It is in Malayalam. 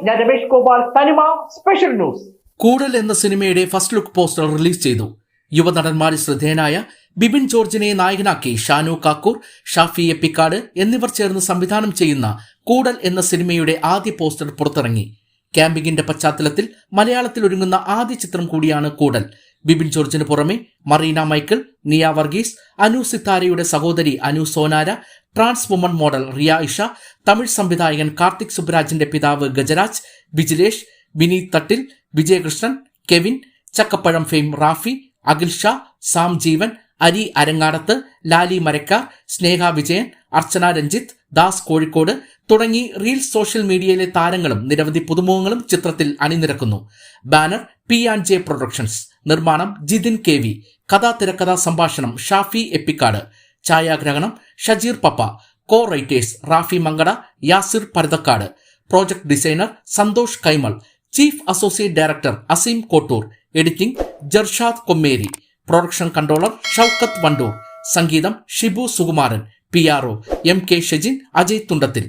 ഞാൻ രമേഷ് ഗോപാൽ, തനിമ സ്പെഷ്യൽ ന്യൂസ്. കൂടൽ എന്ന സിനിമയുടെ ഫസ്റ്റ് ലുക്ക് പോസ്റ്റർ റിലീസ് ചെയ്തു. യുവനടന്മാരിൽ ശ്രദ്ധേയനായ ബിബിൻ ജോർജിനെ നായകനാക്കി ഷാനു കാക്കൂർ, ഷാഫി എപ്പിക്കാട് എന്നിവർ ചേർന്ന് സംവിധാനം ചെയ്യുന്ന കൂടൽ എന്ന സിനിമയുടെ ആദ്യ പോസ്റ്റർ പുറത്തിറങ്ങി. ക്യാമ്പിംഗിന്റെ പശ്ചാത്തലത്തിൽ മലയാളത്തിൽ ഒരുങ്ങുന്ന ആദ്യ ചിത്രം കൂടിയാണ് കൂടൽ. ബിബിൻ ജോർജിന് പുറമെ മറീന മൈക്കിൾ, നിയ വർഗീസ്, അനു സിത്താരയുടെ സഹോദരി Anu Sonara, trans woman model Riya Isha, Tamil സംവിധായകൻ കാർത്തിക് സുബ്രാജിന്റെ പിതാവ് Gajaraj, Vijilesh, Vineeth Thattil, Vijayakrishnan, Kevin, Chakkappazham fame Rafi, Akhil Shah, Sam Jeevan, Ari Arangadath, Lali Marakkar, സ്നേഹ വിജയൻ, അർച്ചന രഞ്ജിത്ത്, ദാസ് കോഴിക്കോട് തുടങ്ങി റീൽസ് സോഷ്യൽ മീഡിയയിലെ താരങ്ങളും നിരവധി പുതുമുഖങ്ങളും ചിത്രത്തിൽ അണിനിരക്കുന്നു. ബാനർ P&J പ്രൊഡക്ഷൻസ്, നിർമ്മാണം ജിതിൻ KV, കഥാ തിരക്കഥാ സംഭാഷണം ഷാഫി എപ്പിക്കാട്, ഛായാഗ്രഹണം Shajeer Pappa, co writers Rafi Mankada, Yasir Parathakkad, project designer Santhosh Kaimal, chief associate director Aseem Kottoor, editing Jarshad Kommeri, production controller Shoukath Wandoor, സംഗീതം ഷിബു സുകുമാരൻ, PRO MK ഷെജിൻ, അജയ് തുണ്ടത്തിൽ.